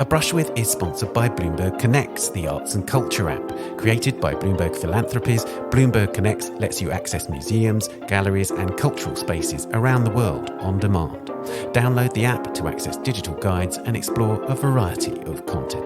A Brush With is sponsored by Bloomberg Connects, the arts and culture app. Created by Bloomberg Philanthropies, Bloomberg Connects lets you access museums, galleries and cultural spaces around the world on demand. Download the app to access digital guides and explore a variety of content.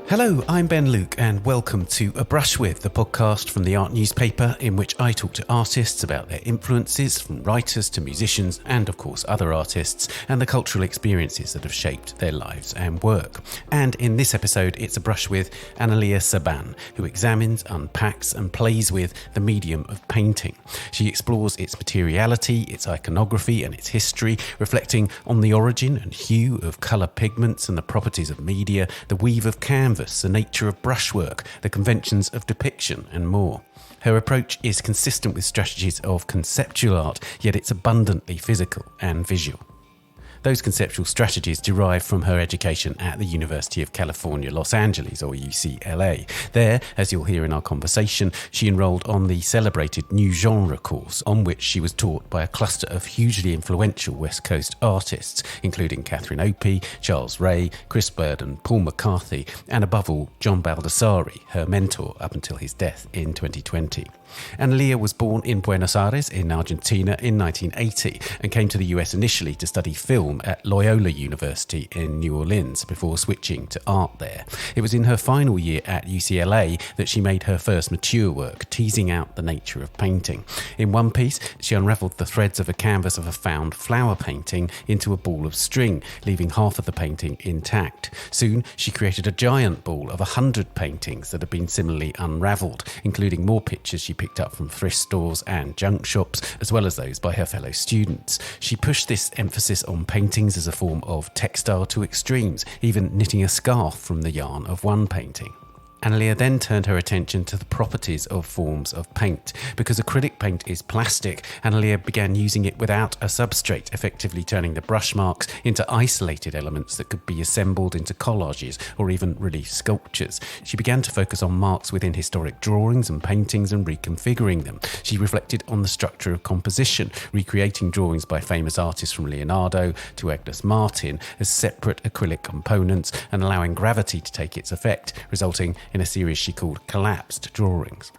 Hello, I'm Ben Luke and welcome to A Brush With, the podcast from the art newspaper in which I talk to artists about their influences, from writers to musicians and of course other artists, and the cultural experiences that have shaped their lives and work. And in this episode it's A Brush With Analia Saban, who examines, unpacks and plays with the medium of painting. She explores its materiality, its iconography and its history, reflecting on the origin and hue of colour pigments and the properties of media, the weave of canvas, the nature of brushwork, the conventions of depiction and more. Her approach is consistent with strategies of conceptual art, yet it's abundantly physical and visual. Those conceptual strategies derive from her education at the University of California, Los Angeles, or UCLA. There, as you'll hear in our conversation, she enrolled on the celebrated New Genre course, on which she was taught by a cluster of hugely influential West Coast artists, including Catherine Opie, Charles Ray, Chris Bird and Paul McCarthy, and above all, John Baldessari, her mentor up until his death in 2020. Analia was born in Buenos Aires in Argentina in 1980 and came to the US initially to study film at Loyola University in New Orleans before switching to art there. It was in her final year at UCLA that she made her first mature work, teasing out the nature of painting. In one piece, she unravelled the threads of a canvas of a found flower painting into a ball of string, leaving half of the painting intact. Soon, she created a giant ball of 100 paintings that had been similarly unravelled, including more pictures she picked up from thrift stores and junk shops, as well as those by her fellow students. She pushed this emphasis on paintings as a form of textile to extremes, even knitting a scarf from the yarn of one painting. Analia then turned her attention to the properties of forms of paint. Because acrylic paint is plastic, Analia began using it without a substrate, effectively turning the brush marks into isolated elements that could be assembled into collages or even relief sculptures. She began to focus on marks within historic drawings and paintings and reconfiguring them. She reflected on the structure of composition, recreating drawings by famous artists from Leonardo to Agnes Martin as separate acrylic components and allowing gravity to take its effect, resulting in a series she called Collapsed Drawings.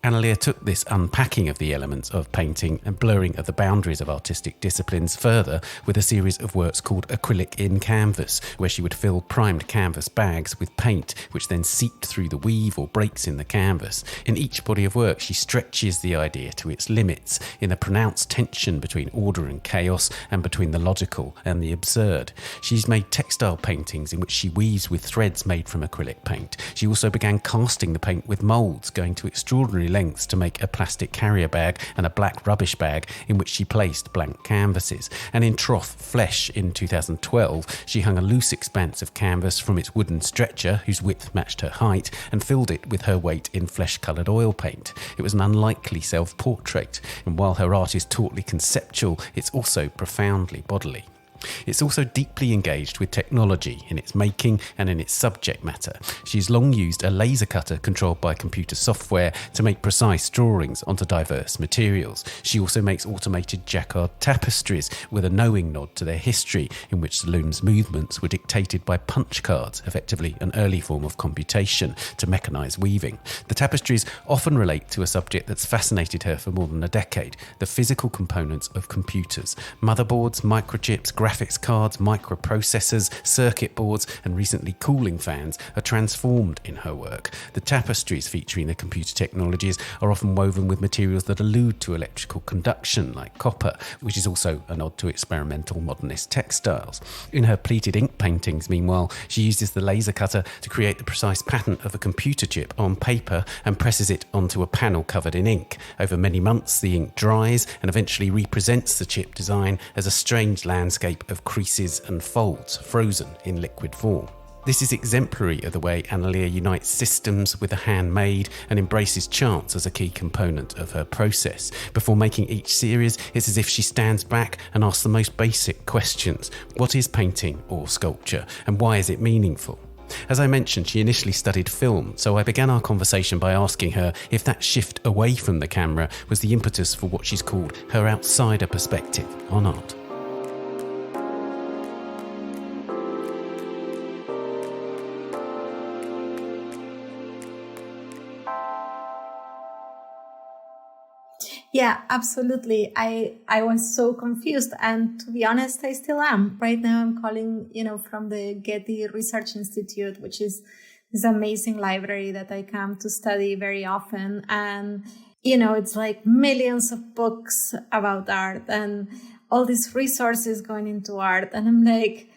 Analia took this unpacking of the elements of painting and blurring of the boundaries of artistic disciplines further with a series of works called Acrylic in Canvas, where she would fill primed canvas bags with paint, which then seeped through the weave or breaks in the canvas. In each body of work, she stretches the idea to its limits, in a pronounced tension between order and chaos and between the logical and the absurd. She's made textile paintings in which she weaves with threads made from acrylic paint. She also began casting the paint with moulds, going to extraordinary lengths to make a plastic carrier bag and a black rubbish bag in which she placed blank canvases. And in Trough Flesh in 2012, she hung a loose expanse of canvas from its wooden stretcher, whose width matched her height, and filled it with her weight in flesh-coloured oil paint. It was an unlikely self-portrait, and while her art is tautly conceptual, it's also profoundly bodily. It's also deeply engaged with technology in its making and in its subject matter. She's long used a laser cutter controlled by computer software to make precise drawings onto diverse materials. She also makes automated jacquard tapestries with a knowing nod to their history, in which the loom's movements were dictated by punch cards, effectively an early form of computation, to mechanise weaving. The tapestries often relate to a subject that's fascinated her for more than a decade: the physical components of computers. Motherboards, microchips, graphics cards, microprocessors, circuit boards and recently cooling fans are transformed in her work. The tapestries featuring the computer technologies are often woven with materials that allude to electrical conduction, like copper, which is also a nod to experimental modernist textiles. In her pleated ink paintings, meanwhile, she uses the laser cutter to create the precise pattern of a computer chip on paper and presses it onto a panel covered in ink. Over many months, the ink dries and eventually represents the chip design as a strange landscape of creases and folds frozen in liquid form. This is exemplary of the way Analia unites systems with the handmade and embraces chance as a key component of her process. Before making each series, it's as if she stands back and asks the most basic questions. What is painting or sculpture, and why is it meaningful? As I mentioned, she initially studied film, so I began our conversation by asking her if that shift away from the camera was the impetus for what she's called her outsider perspective on art. Yeah, absolutely. I was so confused. And to be honest, I still am. Right now, I'm calling, from the Getty Research Institute, which is this amazing library that I come to study very often. And, it's like millions of books about art and all these resources going into art. And I'm like,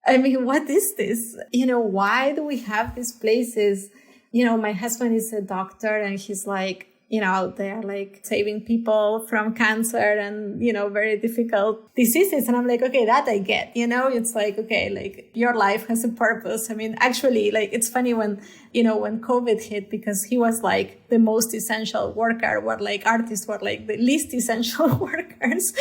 what is this? Why do we have these places? My husband is a doctor and he's like, out there, like saving people from cancer and, very difficult diseases. And I'm like, okay, that I get, it's like, okay, like your life has a purpose. Actually, like, it's funny when COVID hit, because he was like the most essential worker, where like artists were like the least essential workers.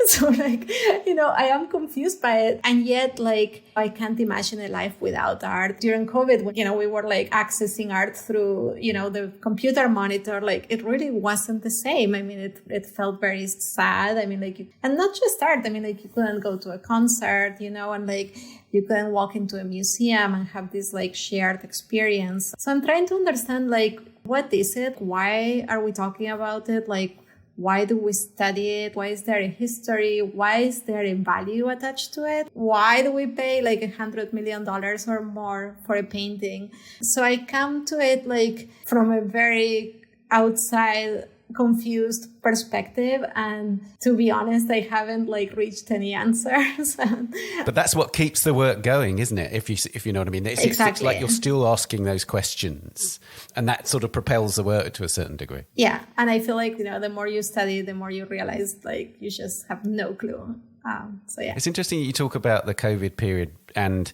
So like, I am confused by it. And yet, like, I can't imagine a life without art. During COVID, when, we were like accessing art through, the computer monitor, like it really wasn't the same. It felt very sad. And not just art. You couldn't go to a concert, and like you couldn't walk into a museum and have this like shared experience. So I'm trying to understand, like, what is it? Why are we talking about it? Like, why do we study it? Why is there a history? Why is there a value attached to it? Why do we pay like $100 million or more for a painting? So I come to it like from a very outside, confused perspective, and to be honest, I haven't like reached any answers. But that's what keeps the work going, isn't it? If you know what I mean. Exactly. It's like you're still asking those questions, and that sort of propels the work to a certain degree. Yeah, and I feel like the more you study, the more you realize like you just have no clue. So yeah, it's interesting you talk about the COVID period and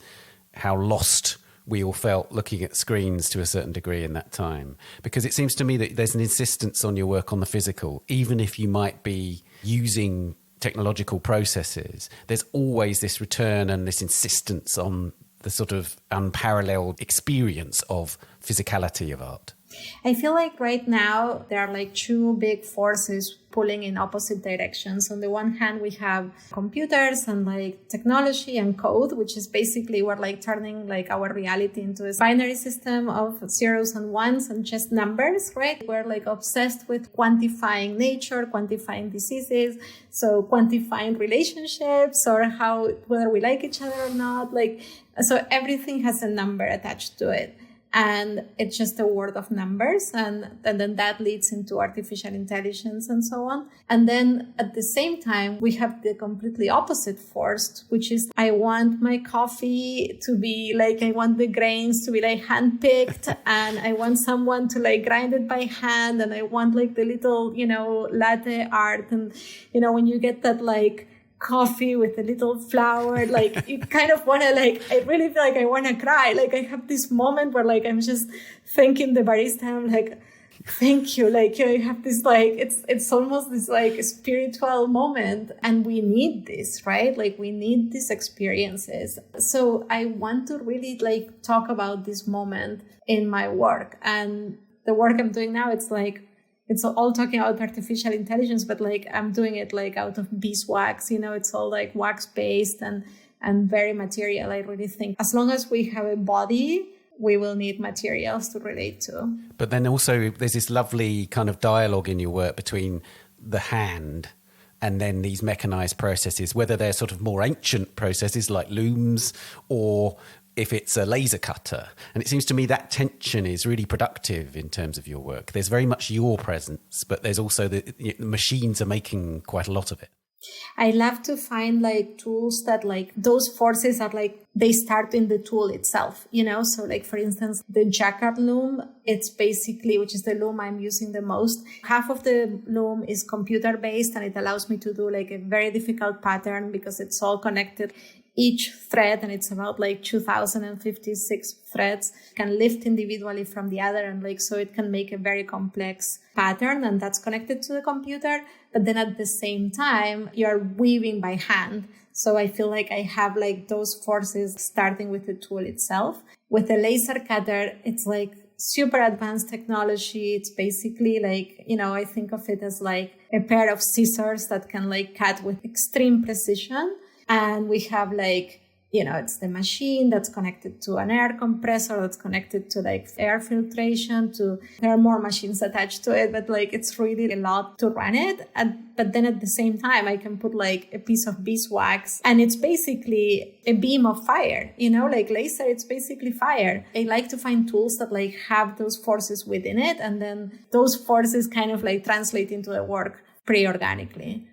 how lost we all felt looking at screens to a certain degree in that time, because it seems to me that there's an insistence on your work on the physical, even if you might be using technological processes. There's always this return and this insistence on the sort of unparalleled experience of physicality of art. I feel like right now there are like two big forces pulling in opposite directions. On the one hand, we have computers and like technology and code, which is basically we're like turning like our reality into a binary system of zeros and ones and just numbers, right? We're like obsessed with quantifying nature, quantifying diseases, so quantifying relationships or whether we like each other or not. Like, so everything has a number attached to it. And it's just a world of numbers. And then that leads into artificial intelligence and so on. And then at the same time, we have the completely opposite force, which is I want my coffee to be like, I want the grains to be like handpicked and I want someone to like grind it by hand. And I want like the little, latte art. And, when you get that like coffee with a little flower, like you kind of want to like, I really feel like I want to cry. Like I have this moment where like I'm just thanking the barista. I'm like, thank you. Like you have this like, it's almost this like spiritual moment, and we need this, right? Like we need these experiences. So I want to really like talk about this moment in my work, and the work I'm doing now, it's all talking about artificial intelligence, but like I'm doing it like out of beeswax, it's all like wax based and very material. I really think as long as we have a body, we will need materials to relate to. But then also there's this lovely kind of dialogue in your work between the hand and then these mechanized processes, whether they're sort of more ancient processes like looms or if it's a laser cutter. And it seems to me that tension is really productive in terms of your work. There's very much your presence, but there's also the machines are making quite a lot of it. I love to find like tools that like those forces are like, they start in the tool itself, So like, for instance, the jacquard loom, it's basically, which is the loom I'm using the most. Half of the loom is computer based and it allows me to do like a very difficult pattern because it's all connected. Each thread, and it's about like 2056 threads, can lift individually from the other, and like so it can make a very complex pattern, and that's connected to the computer. But then at the same time, you're weaving by hand. So I feel like I have like those forces starting with the tool itself. with a laser cutter, it's like super advanced technology. It's basically like, I think of it as like a pair of scissors that can like cut with extreme precision. And we have like, it's the machine that's connected to an air compressor, that's connected to like air filtration, there are more machines attached to it, but like it's really a lot to run it. But then at the same time, I can put like a piece of beeswax, and it's basically a beam of fire, like laser, it's basically fire. I like to find tools that like have those forces within it, and then those forces kind of like translate into the work pretty organically.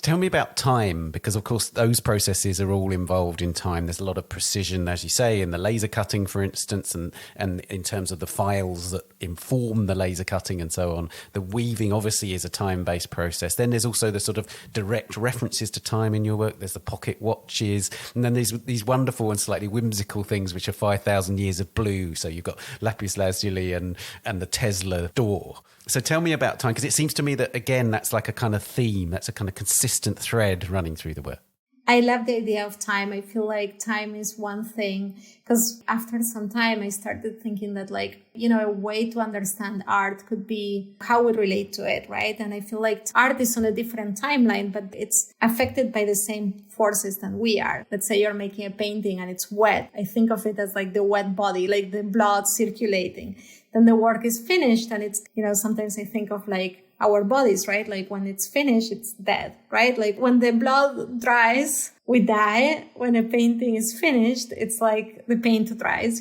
Tell me about time, because of course those processes are all involved in time. There's a lot of precision, as you say, in the laser cutting, for instance, and in terms of the files that inform the laser cutting and so on. The weaving obviously is a time-based process. Then there's also the sort of direct references to time in your work. There's the pocket watches, and then there's these wonderful and slightly whimsical things which are 5,000 years of blue. So you've got lapis lazuli and the Tesla door. So tell me about time, because it seems to me that, again, that's like a kind of theme, that's a kind of consistent thread running through the work. I love the idea of time. I feel like time is one thing, because after some time I started thinking that like, a way to understand art could be how we relate to it, right? And I feel like art is on a different timeline, but it's affected by the same forces than we are. Let's say you're making a painting and it's wet. I think of it as like the wet body, like the blood circulating. Then the work is finished, and it's, sometimes I think of like our bodies, right? Like when it's finished, it's dead, right? Like when the blood dries, we die. When a painting is finished, it's like the paint dries,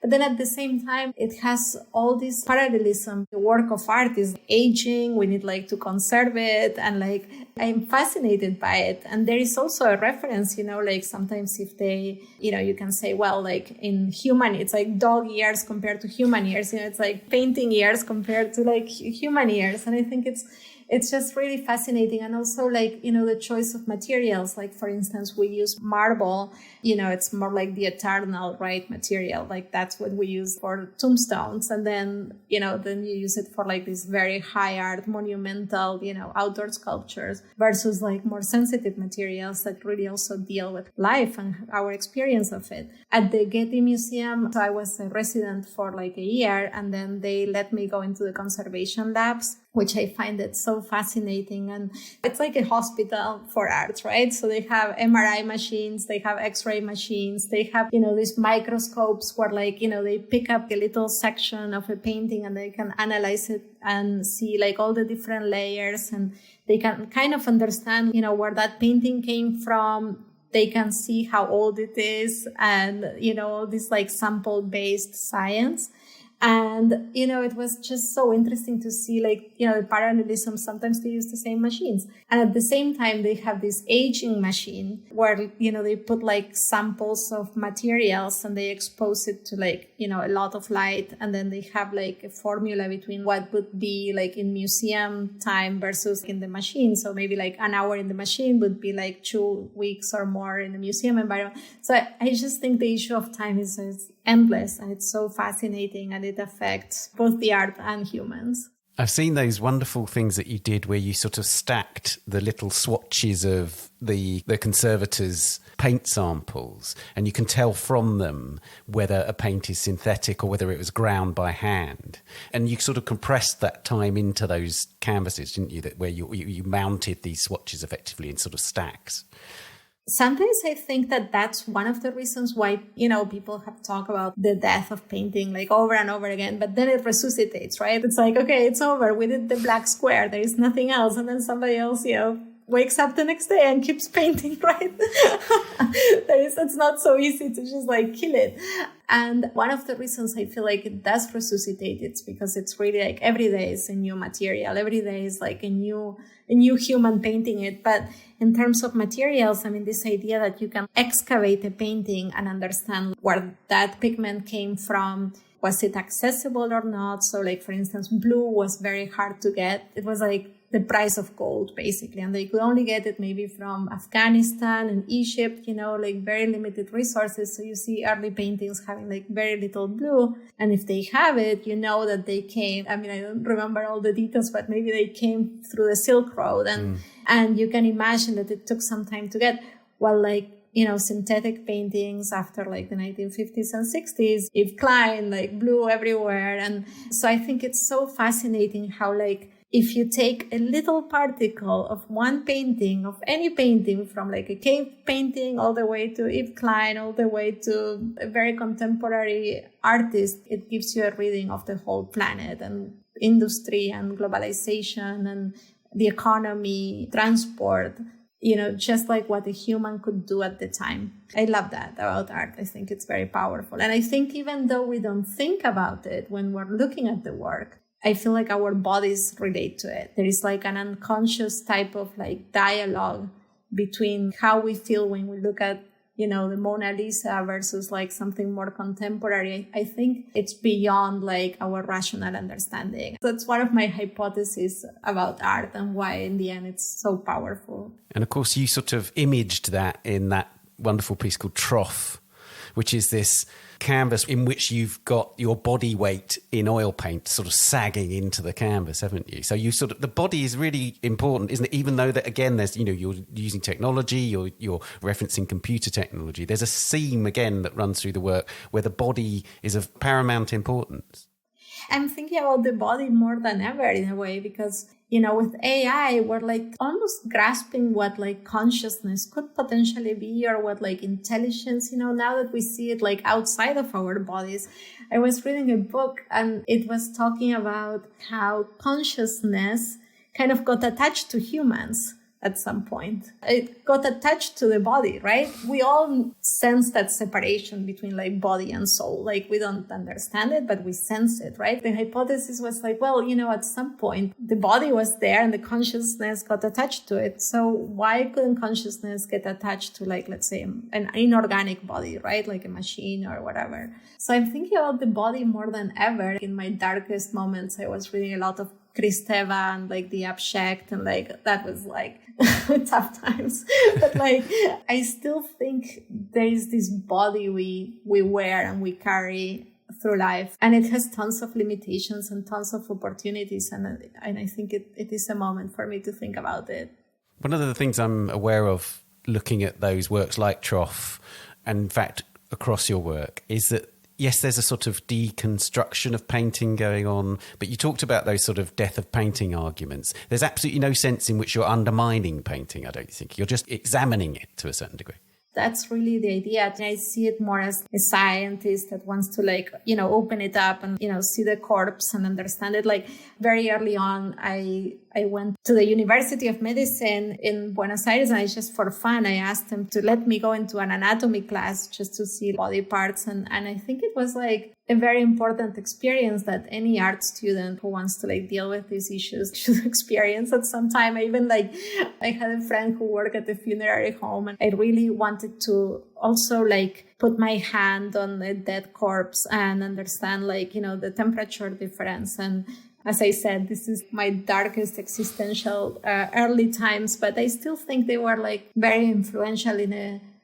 but then at the same time, it has all this parallelism. The work of art is aging. We need like to conserve it. And like, I'm fascinated by it. And there is also a reference, like sometimes if they, you can say, well, like in human, it's like dog years compared to human years. It's like painting years compared to like human years. And I think it's just really fascinating. And also like, the choice of materials. Like, for instance, we use marble, it's more like the eternal, right, material. Like that's what we use for tombstones. And then, then you use it for like this very high art, monumental, outdoor sculptures versus like more sensitive materials that really also deal with life and our experience of it. At the Getty Museum, so I was a resident for like a year, and then they let me go into the conservation labs, which I find it so fascinating. And it's like a hospital for art, right? So they have MRI machines, they have X-ray machines, they have, these microscopes where like, they pick up a little section of a painting and they can analyze it and see like all the different layers, and they can kind of understand, where that painting came from. They can see how old it is, and, all this like sample-based science. And, it was just so interesting to see like, the parallelism. Sometimes they use the same machines. And at the same time, they have this aging machine where, they put like samples of materials and they expose it to like, a lot of light. And then they have like a formula between what would be like in museum time versus in the machine. So maybe like an hour in the machine would be like 2 weeks or more in the museum environment. So I just think the issue of time is endless, and it's so fascinating, and it affects both the art and humans. I've seen those wonderful things that you did where you sort of stacked the little swatches of the conservators' paint samples, and you can tell from them whether a paint is synthetic or whether it was ground by hand. And you sort of compressed that time into those canvases, didn't you, where you mounted these swatches effectively in sort of stacks. Sometimes I think that that's one of the reasons why, people have talked about the death of painting like over and over again, but then it resuscitates, right? It's like, okay, it's over. We did the black square. There is nothing else. And then somebody else, wakes up the next day and keeps painting, right? It's not so easy to just like kill it. And one of the reasons I feel like it does resuscitate, it's because it's really like every day is a new material. Every day is like a new human painting it. But in terms of materials, this idea that you can excavate a painting and understand where that pigment came from, was it accessible or not? So like, for instance, blue was very hard to get. It was like the price of gold, basically. And they could only get it maybe from Afghanistan and Egypt, like very limited resources. So you see early paintings having like very little blue. And if they have it, that they came, I don't remember all the details, but maybe they came through the Silk Road. And you can imagine that it took some time to get. Well, like synthetic paintings after like the 1950s and 60s. Yves Klein, like blue everywhere. And so I think it's so fascinating how like, if you take a little particle of one painting, of any painting, from like a cave painting all the way to Yves Klein, all the way to a very contemporary artist, it gives you a reading of the whole planet and industry and globalization and the economy, transport, just like what a human could do at the time. I love that about art. I think it's very powerful. And I think even though we don't think about it when we're looking at the work, I feel like our bodies relate to it. There is like an unconscious type of like dialogue between how we feel when we look at, the Mona Lisa versus like something more contemporary. I think it's beyond like our rational understanding. That's one of my hypotheses about art and why in the end it's so powerful. And of course you sort of imaged that in that wonderful piece called Trough, which is this canvas in which you've got your body weight in oil paint sort of sagging into the canvas, haven't you? So you sort of, the body is really important, isn't it? Even though that, again, there's, you're using technology, you're referencing computer technology. There's a seam, again, that runs through the work where the body is of paramount importance. I'm thinking about the body more than ever in a way, because, with AI, we're like almost grasping what like consciousness could potentially be, or what like intelligence, now that we see it like outside of our bodies. I was reading a book and it was talking about how consciousness kind of got attached to humans at some point. It got attached to the body, right? We all sense that separation between like body and soul. Like we don't understand it, but we sense it, right? The hypothesis was like, well, at some point the body was there and the consciousness got attached to it. So why couldn't consciousness get attached to like, let's say an inorganic body, right? Like a machine or whatever. So I'm thinking about the body more than ever. In my darkest moments, I was reading a lot of Kristeva and like the abject, and like that was like tough times. But like I still think there is this body we wear and we carry through life, and it has tons of limitations and tons of opportunities, and I think it is a moment for me to think about it. One of the things I'm aware of looking at those works like Trough, and in fact across your work, is that yes, there's a sort of deconstruction of painting going on, but you talked about those sort of death of painting arguments. There's absolutely no sense in which you're undermining painting, I don't think. You're just examining it to a certain degree. That's really the idea. I see it more as a scientist that wants to like, open it up and, see the corpse and understand it. Like very early on, I went to the University of Medicine in Buenos Aires, and I just for fun, I asked them to let me go into an anatomy class just to see body parts. And I think it was like a very important experience that any art student who wants to like deal with these issues should experience at some time. I had a friend who worked at the funerary home, and I really wanted to also like put my hand on a dead corpse and understand like, the temperature difference. And as I said, this is my darkest existential early times, but I still think they were like very influential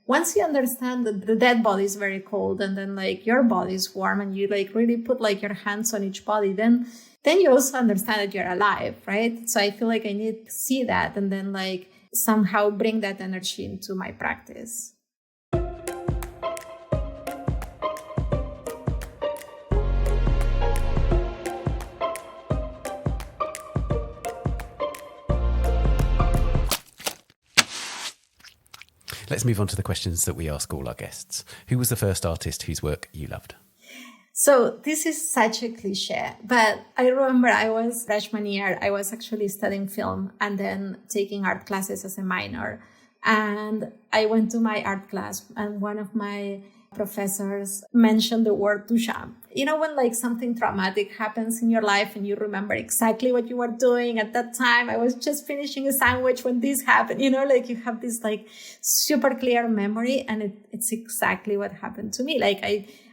once you understand that the dead body is very cold and then like your body is warm and you like really put like your hands on each body, then you also understand that you're alive, right? So I feel like I need to see that and then like somehow bring that energy into my practice. Let's move on to the questions that we ask all our guests. Who was the first artist whose work you loved? So this is such a cliche, but I remember I was freshman year. I was actually studying film and then taking art classes as a minor. And I went to my art class and one of my professors mentioned the word touchant. When like something traumatic happens in your life and you remember exactly what you were doing at that time. I was just finishing a sandwich when this happened, like you have this like super clear memory, and it's exactly what happened to me. Like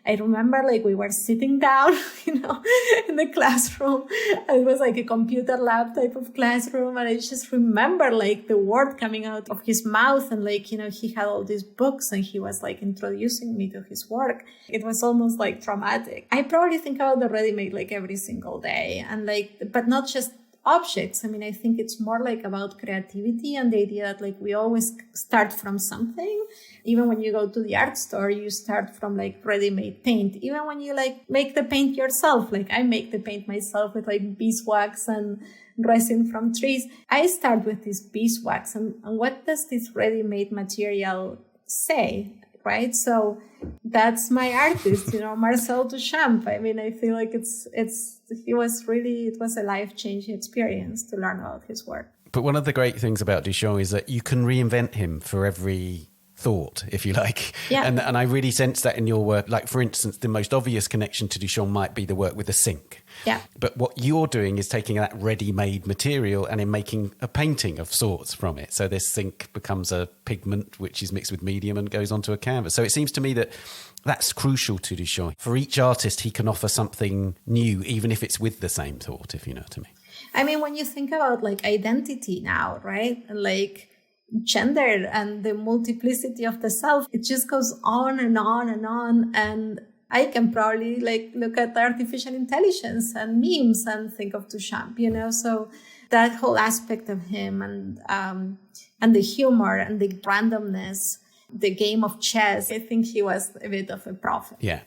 I remember like we were sitting down, in the classroom. It was like a computer lab type of classroom. And I just remember like the word coming out of his mouth. And like, he had all these books and he was like introducing me to his work. It was almost like traumatic. I probably think about the ready-made like every single day. And like, but not just objects. I mean, I think it's more like about creativity and the idea that like we always start from something. Even when you go to the art store, you start from like ready-made paint. Even when you like make the paint yourself, like I make the paint myself with like beeswax and resin from trees. I start with this beeswax and what does this ready-made material say? Right. So that's my artist, Marcel Duchamp. I mean, I feel like it was a life-changing experience to learn about his work. But one of the great things about Duchamp is that you can reinvent him for every thought, if you like. Yeah. And I really sense that in your work. Like, for instance, the most obvious connection to Duchamp might be the work with the sink. Yeah. But what you're doing is taking that ready-made material and then making a painting of sorts from it. So this sink becomes a pigment which is mixed with medium and goes onto a canvas. So it seems to me that that's crucial to Duchamp. For each artist, he can offer something new, even if it's with the same thought, if you know what I mean. I mean, when you think about like identity now, right? Like gender and the multiplicity of the self, it just goes on and on and on. And I can probably like look at artificial intelligence and memes and think of Duchamp, so that whole aspect of him and the humor and the randomness, the game of chess, I think he was a bit of a prophet. Yeah.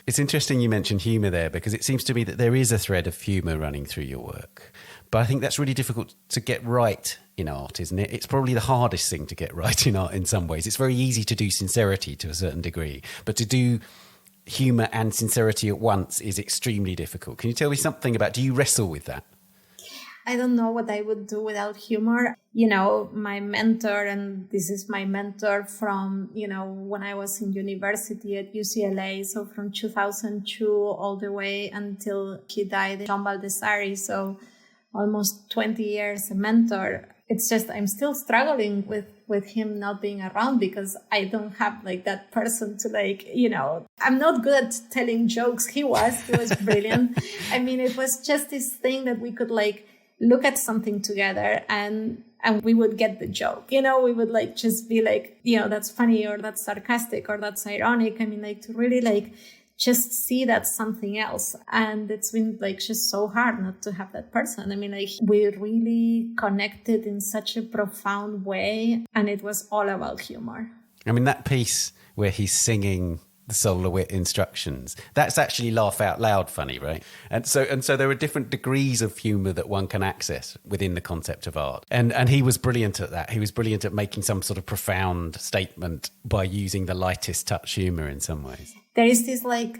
It's interesting you mentioned humour there, because it seems to me that there is a thread of humour running through your work. But I think that's really difficult to get right in art, isn't it? It's probably the hardest thing to get right in art in some ways. It's very easy to do sincerity to a certain degree, but to do humour and sincerity at once is extremely difficult. Can you tell me something about, do you wrestle with that? I don't know what I would do without humor. My mentor, and this is my mentor from, when I was in university at UCLA. So from 2002 all the way until he died, John Baldessari. So almost 20 years a mentor. It's just, I'm still struggling with him not being around because I don't have like that person to like, I'm not good at telling jokes. He was brilliant. I mean, it was just this thing that we could like look at something together and we would get the joke, we would like just be like, that's funny or that's sarcastic or that's ironic. I mean, like to really like just see that something else. And it's been like just so hard not to have that person. I mean, like we really connected in such a profound way and it was all about humor. I mean, that piece where he's singing the solar wit instructions, that's actually laugh out loud funny, right? And so there are different degrees of humour that one can access within the concept of art. And he was brilliant at that. He was brilliant at making some sort of profound statement by using the lightest touch humour in some ways. There is this like,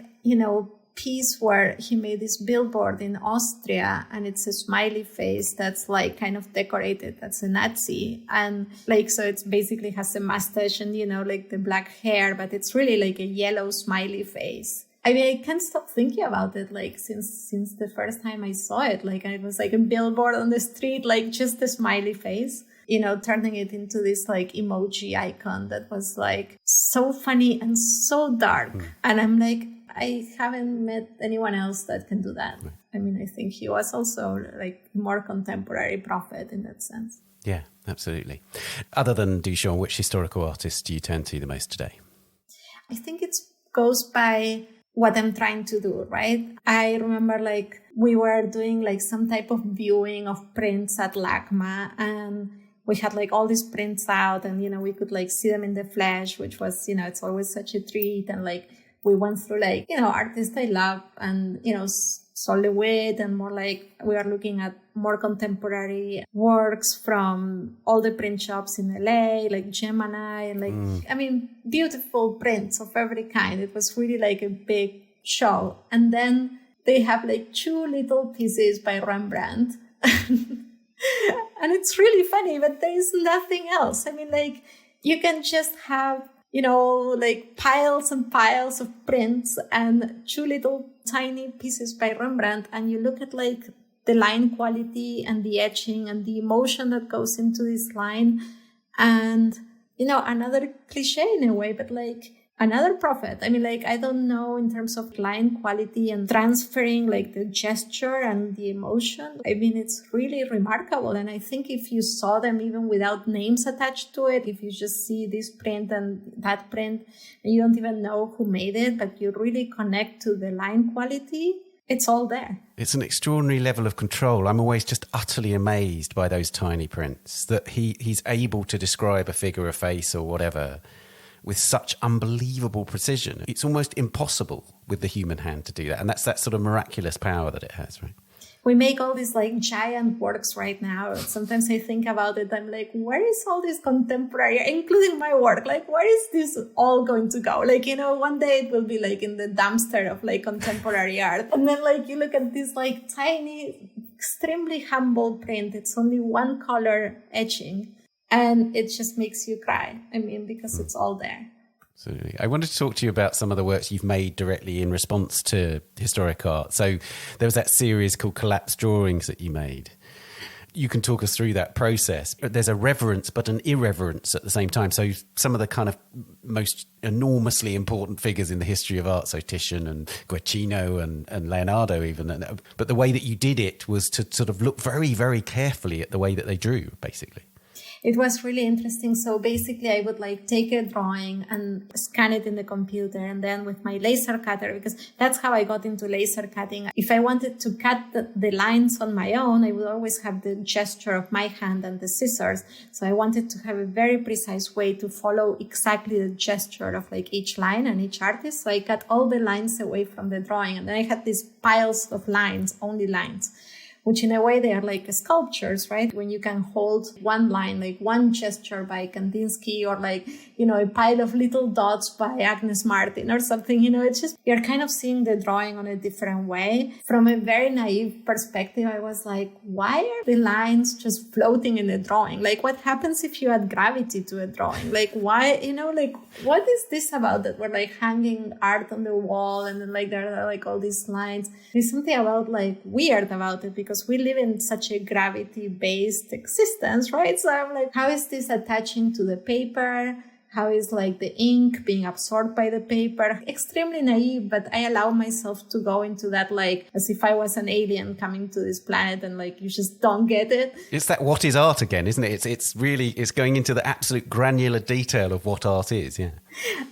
piece where he made this billboard in Austria and it's a smiley face that's like kind of decorated. That's a Nazi. And like, so it's basically has a mustache and, like the black hair, but it's really like a yellow smiley face. I mean, I can't stop thinking about it, like since the first time I saw it, like it was like a billboard on the street, like just a smiley face, turning it into this like emoji icon that was like so funny and so dark. And I'm like, I haven't met anyone else that can do that. Right. I mean, I think he was also like more contemporary prophet in that sense. Yeah, absolutely. Other than Duchamp, which historical artists do you turn to the most today? I think it goes by what I'm trying to do, right? I remember like we were doing like some type of viewing of prints at LACMA and we had like all these prints out and, we could like see them in the flesh, which was, it's always such a treat. And like, we went through like, artists I love and, Solowit and more like we are looking at more contemporary works from all the print shops in LA, like Gemini and like, beautiful prints of every kind. It was really like a big show. And then they have like 2 little pieces by Rembrandt. And it's really funny, but there is nothing else. I mean, like you can just have like piles and piles of prints and 2 little tiny pieces by Rembrandt. And you look at like the line quality and the etching and the emotion that goes into this line. And, another cliche in a way, but like another prophet. I mean, like, I don't know in terms of line quality and transferring like the gesture and the emotion. I mean, it's really remarkable. And I think if you saw them even without names attached to it, if you just see this print and that print and you don't even know who made it, but you really connect to the line quality, It's all there. It's an extraordinary level of control. I'm always just utterly amazed by those tiny prints, that he's able to describe a figure, a face or whatever with such unbelievable precision. It's almost impossible with the human hand to do that. And that's that sort of miraculous power that it has, right? We make all these like giant works right now. Sometimes I think about it. I'm like, where is all this contemporary, including my work? Like, where is this all going to go? Like, you know, one day it will be like in the dumpster of like contemporary art. And then like you look at this like tiny, extremely humble print. It's only one color etching. And it just makes you cry. I mean, because it's all there. Absolutely. I wanted to talk to you about some of the works you've made directly in response to historic art. So there was that series called Collapsed Drawings that you made. You can talk us through that process. There's a reverence, but an irreverence at the same time. So some of the kind of most enormously important figures in the history of art, so Titian and Guercino and Leonardo even. But the way that you did it was to sort of look very, very carefully at the way that they drew, basically. It was really interesting. So basically I would like take a drawing and scan it in the computer, and then with my laser cutter, because that's how I got into laser cutting. If I wanted to cut the lines on my own, I would always have the gesture of my hand and the scissors. So I wanted to have a very precise way to follow exactly the gesture of like each line and each artist. So I cut all the lines away from the drawing, and then I had these piles of lines, only lines, which in a way they are like sculptures, right? When you can hold one line, like one gesture by Kandinsky, or like, you know, a pile of little dots by Agnes Martin or something, you know, it's just, you're kind of seeing the drawing on a different way. From a very naive perspective, I was like, why are the lines just floating in a drawing? Like, what happens if you add gravity to a drawing? Like, why, you know, like, what is this about that we're like hanging art on the wall and then like there are like all these lines? There's something about like weird about it, because we live in such a gravity-based existence, right? So I'm like, how is this attaching to the paper? How is like the ink being absorbed by the paper? Extremely naive, but I allow myself to go into that like as if I was an alien coming to this planet, and like you just don't get it. It's that what is art again, isn't it? It's really, it's going into the absolute granular detail of what art is, yeah.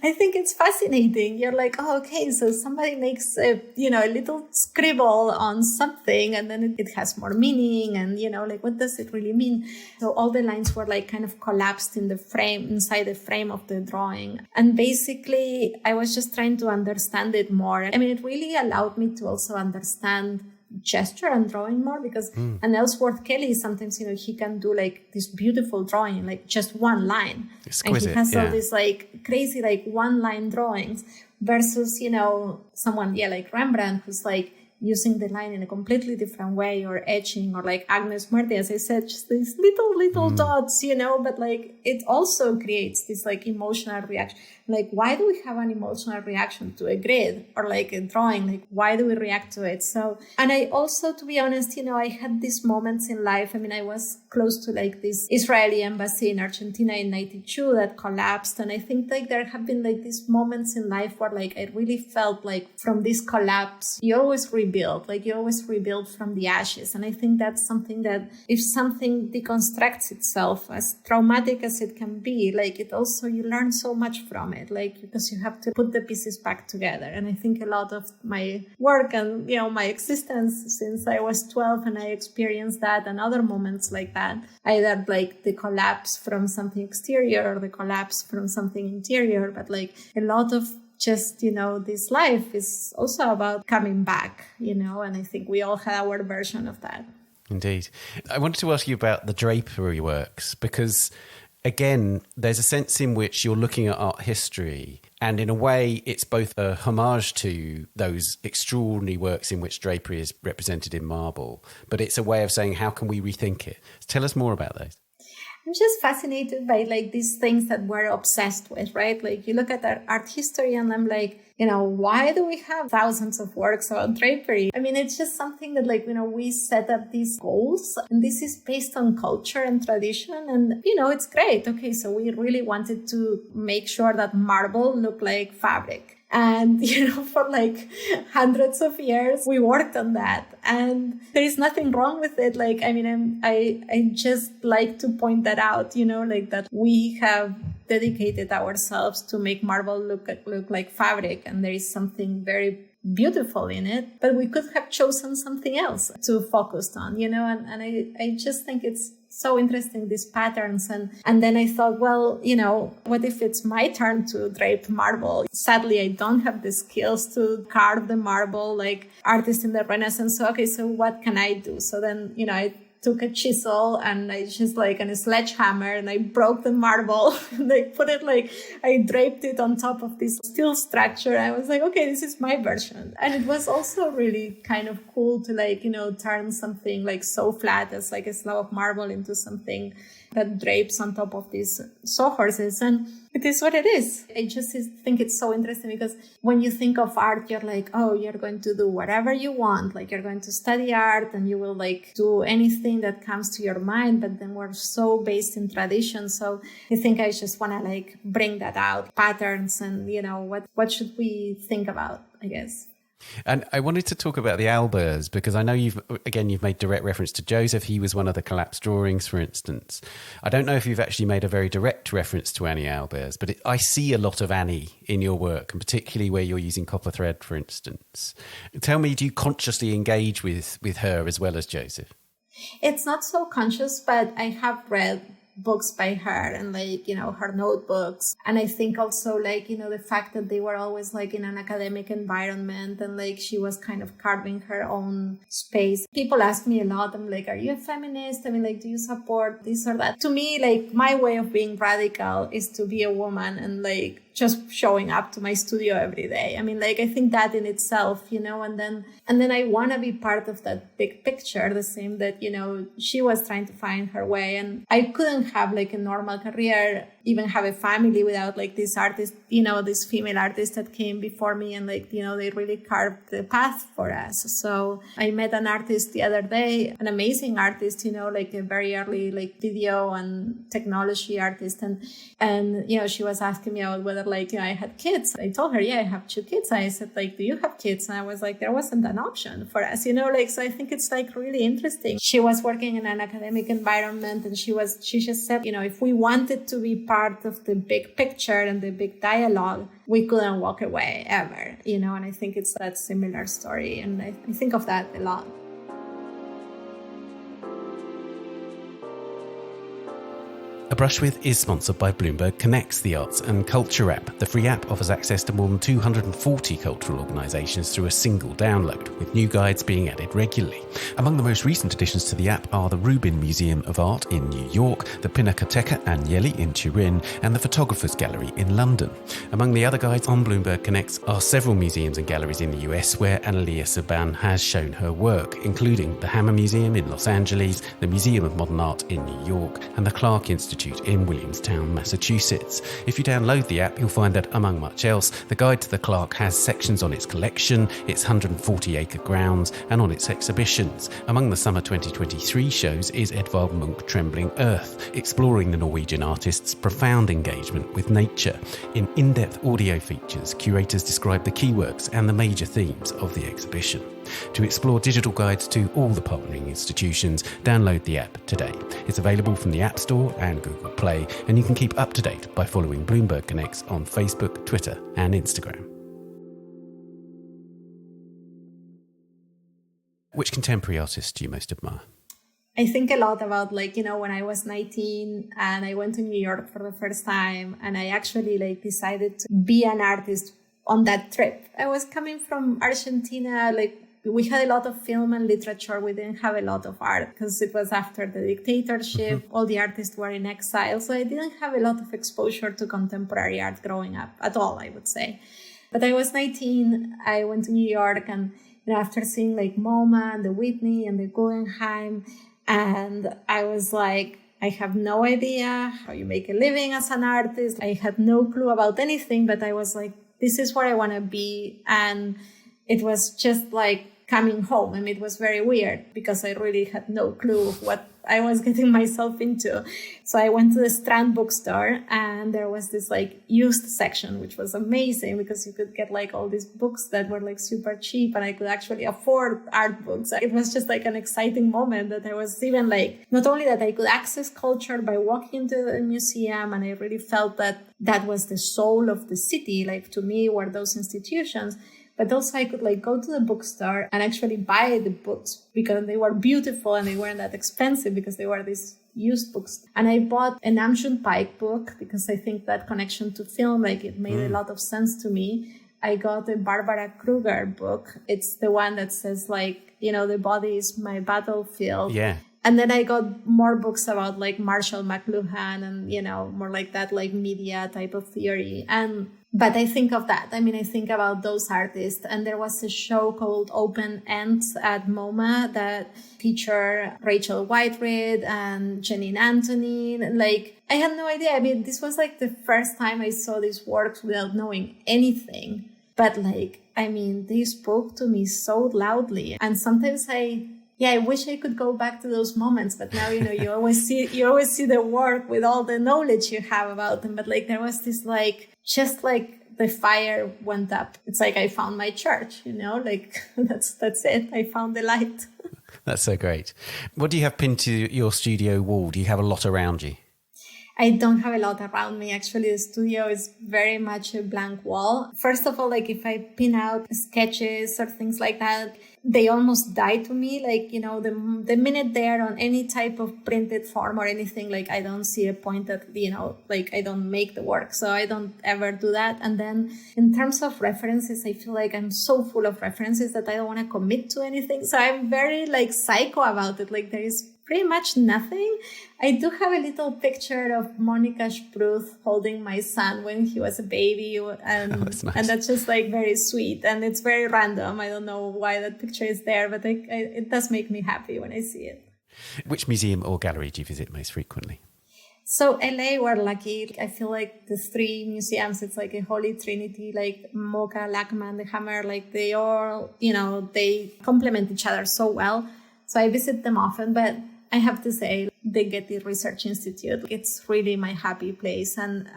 I think it's fascinating. You're like, oh, okay, so somebody makes a little scribble on something, and then it has more meaning, and like, what does it really mean? So all the lines were like kind of collapsed in the frame, inside the frame of the drawing. And basically I was just trying to understand it more. I mean, it really allowed me to also understand gesture and drawing more, because and Ellsworth Kelly sometimes he can do like this beautiful drawing, like just one line. Exquisite, and he has all these like crazy like one line drawings versus someone like Rembrandt, who's like using the line in a completely different way, or etching, or like Agnes Marti, as I said, just these little dots, but like it also creates this like emotional reaction. Like, why do we have an emotional reaction to a grid or like a drawing? Like, why do we react to it? So, and I also, to be honest, I had these moments in life. I mean, I was close to like this Israeli embassy in Argentina in 92 that collapsed. And I think like there have been like these moments in life where like I really felt like from this collapse, you always rebuild from the ashes. And I think that's something that if something deconstructs itself, as traumatic as it can be, like it also, you learn so much from it, like, because you have to put the pieces back together. And I think a lot of my work and, my existence since I was 12, and I experienced that, and other moments like that, either like the collapse from something exterior or the collapse from something interior, but like a lot of just, this life is also about coming back, and I think we all have our version of that. Indeed. I wanted to ask you about the drapery works, because again, there's a sense in which you're looking at art history, and in a way it's both a homage to those extraordinary works in which drapery is represented in marble, but it's a way of saying, how can we rethink it? Tell us more about those. I'm just fascinated by like these things that we're obsessed with, right? Like you look at our art history and I'm like, why do we have thousands of works about drapery? I mean, it's just something that like, we set up these goals, and this is based on culture and tradition. And, it's great. Okay, so we really wanted to make sure that marble looked like fabric. And, for like hundreds of years, we worked on that. And there is nothing wrong with it. Like, I mean, I just like to point that out, like that we have dedicated ourselves to make marble look like fabric. And there is something very beautiful in it, but we could have chosen something else to focus on, and I just think it's so interesting, these patterns. And then I thought, well, what if it's my turn to drape marble? Sadly, I don't have the skills to carve the marble like artists in the Renaissance. So, okay, so what can I do? So then, I took a chisel and I just and a sledgehammer and I broke the marble and I put it I draped it on top of this steel structure. I was like, okay, this is my version. And it was also really kind of cool to turn something so flat as a slab of marble into something that drapes on top of these sawhorses. And it is what it is. I just think it's so interesting because when you think of art, you're like, oh, you're going to do whatever you want. You're going to study art and you will do anything that comes to your mind. But then we're so based in tradition. So I think I just want to bring that out, patterns and, what should we think about, I guess. And I wanted to talk about the Albers because I know you've made direct reference to Joseph. He was one of the collapsed drawings, for instance. I don't know if you've actually made a very direct reference to Annie Albers, but I see a lot of Annie in your work, and particularly where you're using copper thread, for instance. Tell me, do you consciously engage with her as well as Joseph? It's not so conscious, but I have read books by her and her notebooks. And I think also the fact that they were always in an academic environment and she was kind of carving her own space. People ask me a lot, I'm like, are you a feminist? I mean, do you support this or that? To me, my way of being radical is to be a woman and just showing up to my studio every day. I mean, I think that in itself, and then I want to be part of that big picture, the same that, she was trying to find her way. And I couldn't have a normal career, even have a family without these artists, these female artists that came before me and they really carved the path for us. So I met an artist the other day, an amazing artist, a very early video and technology artist. And she was asking me about whether I had kids. I told her, yeah, I have 2 kids. I said, do you have kids? And I was there wasn't an option for us, so I think it's really interesting. She was working in an academic environment and she just said, if we wanted to be part of the big picture and the big dialogue, we couldn't walk away ever, and I think it's that similar story. And I think of that a lot. A Brush With is sponsored by Bloomberg Connects, the arts and culture app. The free app offers access to more than 240 cultural organisations through a single download, with new guides being added regularly. Among the most recent additions to the app are the Rubin Museum of Art in New York, the Pinacoteca Agnelli in Turin, and the Photographers Gallery in London. Among the other guides on Bloomberg Connects are several museums and galleries in the US where Analia Saban has shown her work, including the Hammer Museum in Los Angeles, the Museum of Modern Art in New York, and the Clark Institute in Williamstown, Massachusetts. If you download the app, you'll find that, among much else, the guide to the Clark has sections on its collection, its 140-acre grounds, and on its exhibitions. Among the summer 2023 shows is Edvard Munch Trembling Earth, exploring the Norwegian artist's profound engagement with nature. In in-depth audio features, curators describe the key works and the major themes of the exhibition. To explore digital guides to all the partnering institutions, download the app today. It's available from the App Store and Google Play, and you can keep up to date by following Bloomberg Connects on Facebook, Twitter, and Instagram. Which contemporary artists do you most admire? I think a lot about when I was 19 and I went to New York for the first time and I actually decided to be an artist on that trip. I was coming from Argentina, we had a lot of film and literature. We didn't have a lot of art because it was after the dictatorship. Mm-hmm. All the artists were in exile. So I didn't have a lot of exposure to contemporary art growing up at all, I would say. But I was 19. I went to New York and after seeing MoMA and the Whitney and the Guggenheim, and I was I have no idea how you make a living as an artist. I had no clue about anything, but I was this is where I want to be. And it was just coming home. I mean, it was very weird because I really had no clue of what I was getting myself into. So I went to the Strand bookstore and there was this used section, which was amazing because you could get all these books that were super cheap and I could actually afford art books. It was just an exciting moment that I was even not only that I could access culture by walking into the museum, and I really felt that that was the soul of the city. To me, were those institutions. But also I could like go to the bookstore and actually buy the books because they were beautiful and they weren't that expensive because they were these used books. And I bought an Amjun Pike book because I think that connection to film, like it made a lot of sense to me. I got a Barbara Kruger book. It's the one that says like, you know, the body is my battlefield. Yeah. And then I got more books about like Marshall McLuhan and, you know, more like that, like media type of theory. But I think of that. I mean, I think about those artists. And there was a show called Open Ends at MoMA that featured Rachel Whiteread and Janine Antonin. Like, I had no idea. I mean, this was like the first time I saw these works without knowing anything. But like, I mean, they spoke to me so loudly. And sometimes I wish I could go back to those moments, but now, you know, you always see the work with all the knowledge you have about them. But like, there was this like, just like the fire went up. It's like I found my church, you know, like that's it. I found the light. That's so great. What do you have pinned to your studio wall? Do you have a lot around you? I don't have a lot around me. Actually, the studio is very much a blank wall. First of all, like if I pin out sketches or things like that, they almost die to me. Like, you know, the minute they're on any type of printed form or anything, like I don't see a point that, you know, like I don't make the work. So I don't ever do that. And then in terms of references, I feel like I'm so full of references that I don't want to commit to anything. So I'm very like psycho about it. Like there is pretty much nothing. I do have a little picture of Monica Spruth holding my son when he was a baby. And, that's nice. And that's just like very sweet. And it's very random. I don't know why that picture is there, but it does make me happy when I see it. Which museum or gallery do you visit most frequently? So LA, we're lucky. I feel like the three museums, it's like a holy trinity, like MoCA, LACMA, the Hammer, like they all, you know, they complement each other so well. So I visit them often, but I have to say the Getty Research Institute, it's really my happy place. And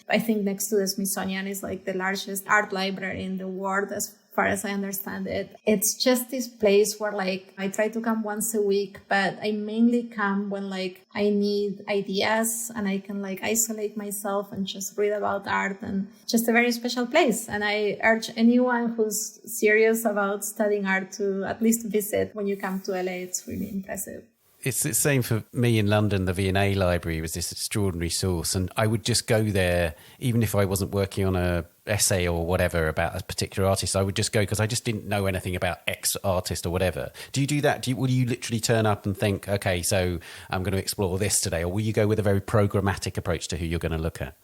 I think next to the Smithsonian is like the largest art library in the world as far as I understand it. It's just this place where like I try to come once a week, but I mainly come when like I need ideas and I can like isolate myself and just read about art, and just a very special place. And I urge anyone who's serious about studying art to at least visit when you come to LA. It's really impressive. It's the same for me in London. The V&A library was this extraordinary source, and I would just go there, even if I wasn't working on a essay or whatever about a particular artist. I would just go because I just didn't know anything about X artist or whatever. Do you do that? Will you literally turn up and think, okay, so I'm going to explore this today? Or will you go with a very programmatic approach to who you're going to look at?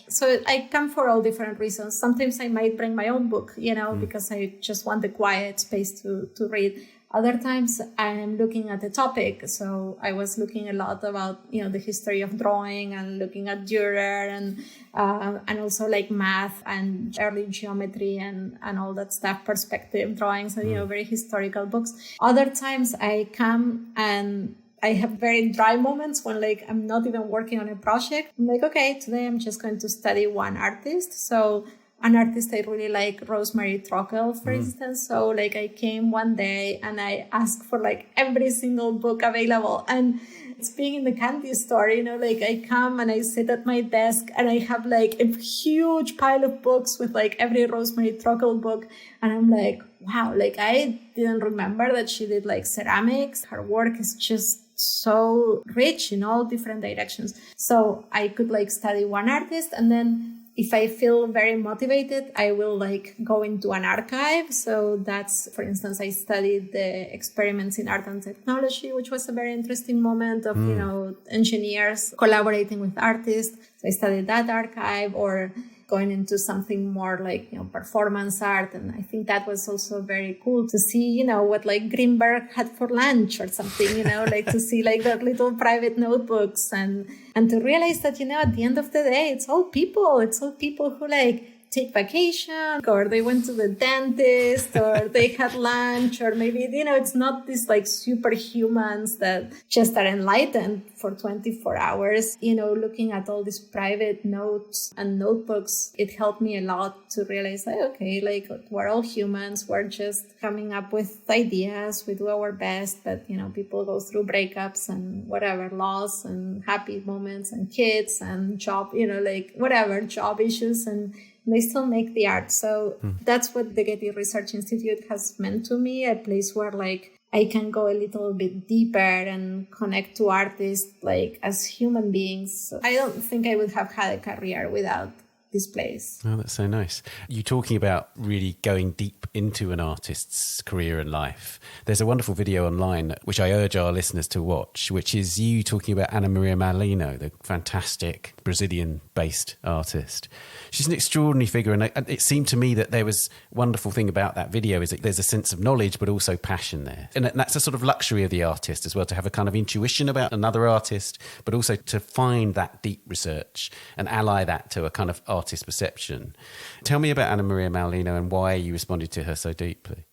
So I come for all different reasons. Sometimes I might bring my own book, you know, because I just want the quiet space to read. Other times I'm looking at the topic. So I was looking a lot about, you know, the history of drawing and looking at Dürer and also like math and early geometry and all that stuff, perspective drawings and, you know, very historical books. Other times I come and I have very dry moments when like I'm not even working on a project. I'm like, okay, today I'm just going to study one artist. So an artist I really like, Rosemary Trockel, for instance. So like I came one day and I asked for like every single book available. And it's being in the candy store, you know, like I come and I sit at my desk and I have like a huge pile of books with like every Rosemary Trockel book. And I'm like, wow, like I didn't remember that she did like ceramics. Her work is just so rich in all different directions. So I could like study one artist, and then if I feel very motivated, I will like go into an archive. So that's, for instance, I studied the experiments in art and technology, which was a very interesting moment of, you know, engineers collaborating with artists. So I studied that archive, or going into something more like, you know, performance art. And I think that was also very cool to see, you know, what like Greenberg had for lunch or something, you know, like to see like that little private notebooks and to realize that, you know, at the end of the day, it's all people who like take vacation, or they went to the dentist, or they had lunch, or maybe, you know, it's not these like superhumans that just are enlightened for 24 hours. You know, looking at all these private notes and notebooks, it helped me a lot to realize like, okay, like we're all humans, we're just coming up with ideas, we do our best, but, you know, people go through breakups and whatever, loss and happy moments and kids and job, you know, like whatever, job issues, and they still make the art. So that's what the Getty Research Institute has meant to me, a place where like I can go a little bit deeper and connect to artists like as human beings. So I don't think I would have had a career without this place. Oh, that's so nice. You're talking about really going deep into an artist's career and life. There's a wonderful video online, which I urge our listeners to watch, which is you talking about Ana Maria Marlino, the fantastic Brazilian-based artist. She's an extraordinary figure, and it seemed to me that there was a wonderful thing about that video is that there's a sense of knowledge, but also passion there. And that's a sort of luxury of the artist as well, to have a kind of intuition about another artist, but also to find that deep research and ally that to a kind of artist perception. Tell me about Ana Maria Marlino and why you responded to her so deeply.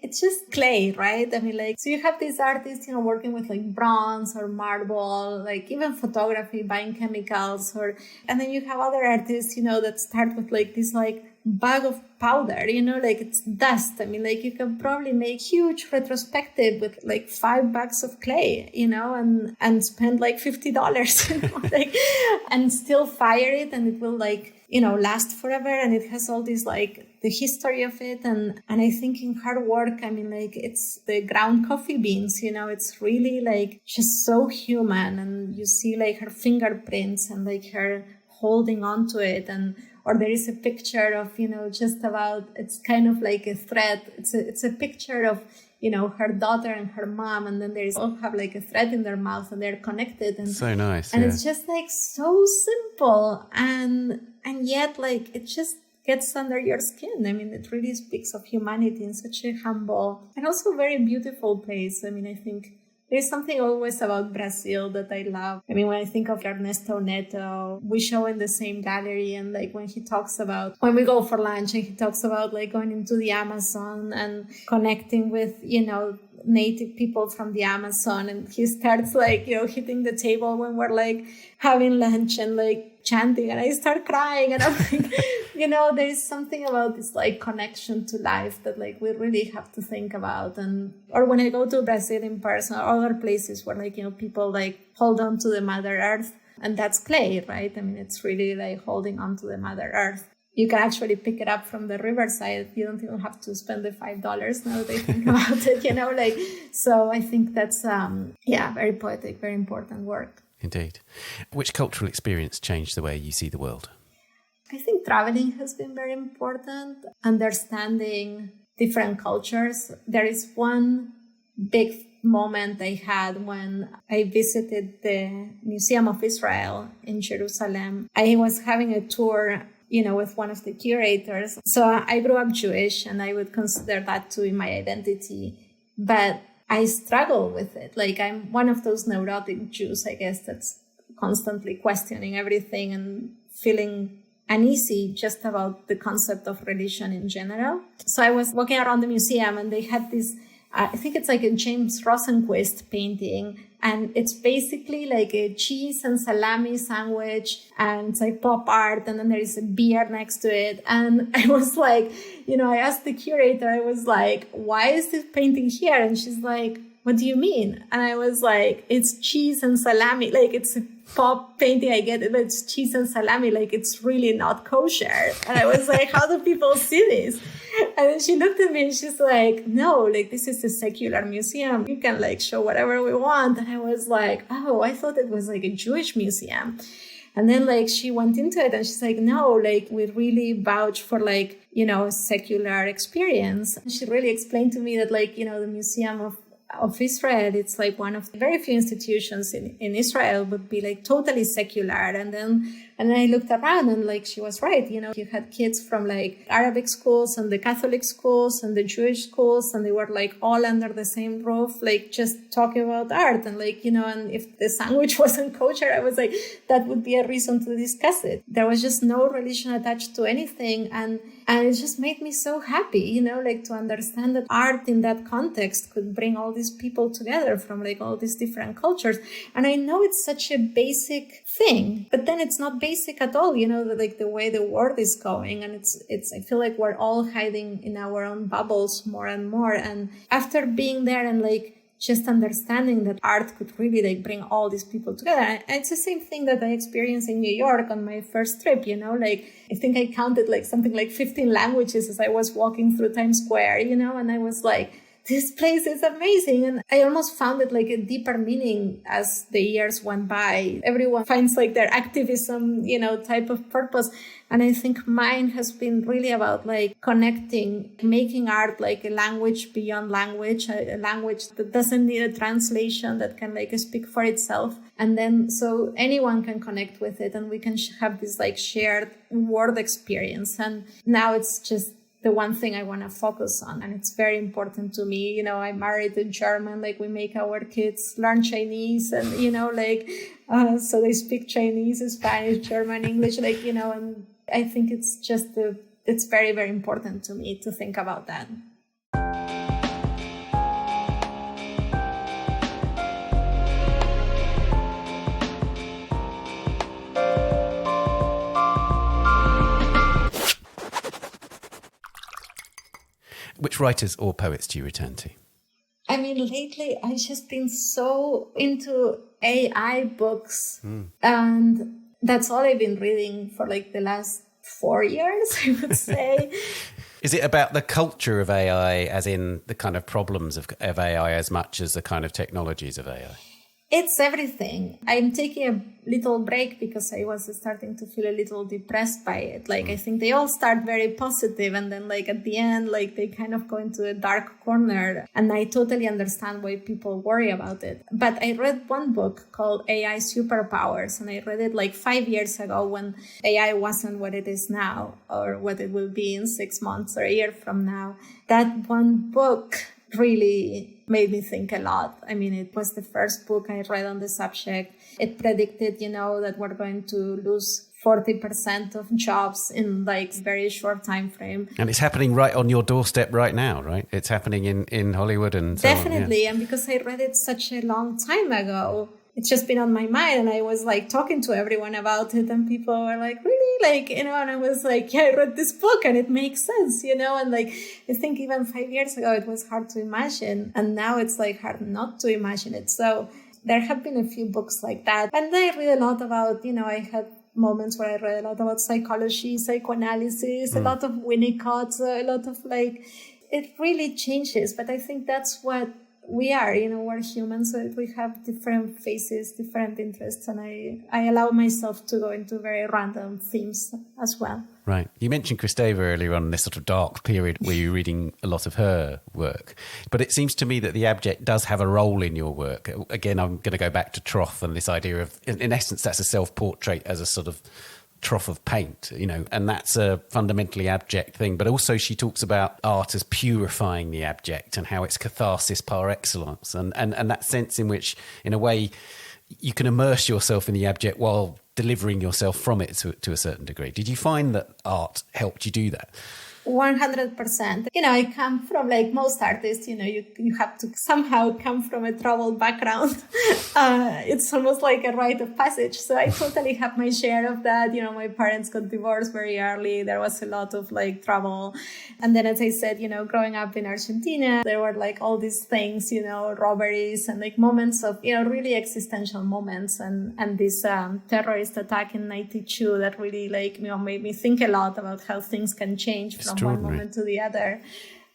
It's just clay, right? I mean, like, so you have these artists, working with like bronze or marble, like even photography, buying chemicals, and then you have other artists, that start with like this like bag of powder, like it's dust. I mean, like you can probably make huge retrospective with like 5 bags of clay, and spend like $50, like, and still fire it, and it will like, last forever. And it has all this like the history of it. And I think in her work, I mean, like it's the ground coffee beans, it's really like just so human. And you see like her fingerprints and like her holding on to it. Or there is a picture of, just about, it's kind of like a thread. It's a picture of, her daughter and her mom. And then they all have like a thread in their mouth and they're connected. And so nice. And it's just like so simple. And yet like it just gets under your skin. I mean, it really speaks of humanity in such a humble and also very beautiful place. I mean, I think there's something always about Brazil that I love. I mean, when I think of Ernesto Neto, we show in the same gallery, and like when he talks about, when we go for lunch and he talks about like going into the Amazon and connecting with, native people from the Amazon, and he starts like, hitting the table when we're like having lunch and like chanting, and I start crying, and I'm like, there is something about this like connection to life that like we really have to think about. Or when I go to Brazil in person or other places where like, people like hold on to the Mother Earth, and that's clay, right? I mean, it's really like holding on to the Mother Earth. You can actually pick it up from the riverside. You don't even have to spend the $5 now that I think about it, so I think that's, very poetic, very important work. Indeed. Which cultural experience changed the way you see the world? I think traveling has been very important, understanding different cultures. There is one big moment I had when I visited the Museum of Israel in Jerusalem. I was having a tour with one of the curators. So I grew up Jewish, and I would consider that to be my identity. But I struggle with it. Like, I'm one of those neurotic Jews, I guess, that's constantly questioning everything and feeling uneasy just about the concept of religion in general. So I was walking around the museum, and they had this, I think it's like a James Rosenquist painting. And it's basically like a cheese and salami sandwich, and it's like pop art, and then there is a beer next to it. And I was like, I asked the curator, I was like, why is this painting here? And she's like, what do you mean? And I was like, it's cheese and salami. Like, it's a pop painting, I get it, but it's cheese and salami. Like, it's really not kosher. And I was like, how do people see this? And then she looked at me and she's like, no, like, this is a secular museum. You can like show whatever we want. And I was like, oh, I thought it was like a Jewish museum. And then like she went into it and she's like, no, like we really vouch for like, a secular experience. And she really explained to me that like, the Museum of Israel, it's like one of the very few institutions in Israel would be like totally secular. And then I looked around, and like she was right, you had kids from like Arabic schools and the Catholic schools and the Jewish schools, and they were like all under the same roof, like just talking about art. And like, and if the sandwich wasn't kosher, I was like, that would be a reason to discuss it. There was just no religion attached to anything. And it just made me so happy, like to understand that art in that context could bring all these people together from like all these different cultures. And I know it's such a basic thing, but then it's not basic at all, like the way the world is going. And it's, I feel like we're all hiding in our own bubbles more and more. And after being there and like just understanding that art could really like bring all these people together. And it's the same thing that I experienced in New York on my first trip, you know, like I think I counted like something like 15 languages as I was walking through Times Square, you know, and I was like, this place is amazing. And I almost found it like a deeper meaning as the years went by. Everyone finds like their activism, you know, type of purpose. And I think mine has been really about like connecting, making art like a language beyond language, a language that doesn't need a translation, that can like speak for itself. And then so anyone can connect with it and we can have this like shared world experience. And now it's just the one thing I want to focus on. And it's very important to me. You know, I married a German, like we make our kids learn Chinese and, you know, like, so they speak Chinese, Spanish, German, English, like, you know, and I think it's just, it's very, very important to me to think about that. Which writers or poets do you return to? I mean, lately I've just been so into AI books, and that's all I've been reading for like the last 4 years, I would say. Is it about the culture of AI, as in the kind of problems of AI, as much as the kind of technologies of AI? It's everything. I'm taking a little break because I was starting to feel a little depressed by it. Like, I think they all start very positive and then like at the end, like they kind of go into a dark corner. And I totally understand why people worry about it. But I read one book called AI Superpowers, and I read it like 5 years ago when AI wasn't what it is now or what it will be in 6 months or a year from now. That one book really made me think a lot. I mean, it was the first book I read on the subject. It predicted, you know, that we're going to lose 40% of jobs in like very short time frame. And it's happening right on your doorstep right now, right? It's happening in Hollywood and so Definitely. On, yeah. And because I read it such a long time ago, it's just been on my mind. And I was like talking to everyone about it and people were like, really? Like, you know, and I was like, yeah, I read this book and it makes sense, you know, and like, I think even 5 years ago, it was hard to imagine. And now it's like hard not to imagine it. So there have been a few books like that. And I read a lot about, you know, I had moments where I read a lot about psychology, psychoanalysis, a lot of Winnicott, a lot of like, it really changes. But I think that's what we are, you know, we're humans, so we have different faces, different interests, and I allow myself to go into very random themes as well. Right. You mentioned Kristeva earlier on, this sort of dark period where you're reading a lot of her work. But it seems to me that the abject does have a role in your work. Again, I'm going to go back to trough and this idea of, in essence, that's a self-portrait as a sort of trough of paint, you know, and that's a fundamentally abject thing. But also she talks about art as purifying the abject and how it's catharsis par excellence, and that sense in which, in a way, you can immerse yourself in the abject while delivering yourself from it to a certain degree. Did you find that art helped you do that? 100%. You know, I come from, like most artists, you know, you have to somehow come from a troubled background. It's almost like a rite of passage. So I totally have my share of that. You know, my parents got divorced very early. There was a lot of like trouble. And then, as I said, you know, growing up in Argentina, there were like all these things, you know, robberies and like moments of, you know, really existential moments. And this terrorist attack in 92 that really like, you know, made me think a lot about how things can change from one moment to the other.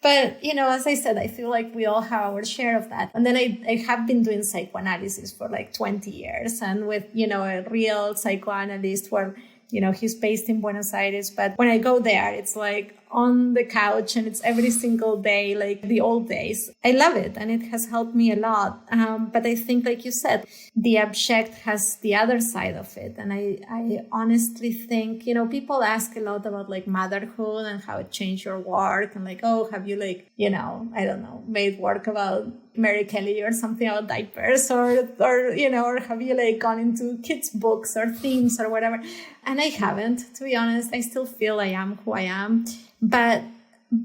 But, you know, as I said, I feel like we all have our share of that. And then I have been doing psychoanalysis for like 20 years and with, you know, a real psychoanalyst where, you know, he's based in Buenos Aires. But when I go there, it's like on the couch and it's every single day, like the old days. I love it and it has helped me a lot. But I think, like you said, the abject has the other side of it. And I honestly think, you know, people ask a lot about like motherhood and how it changed your work and like, oh, have you like, you know, I don't know, made work about Mary Kelly or something about diapers or, you know, or have you like gone into kids' books or themes or whatever? And I haven't, to be honest. I still feel I am who I am. But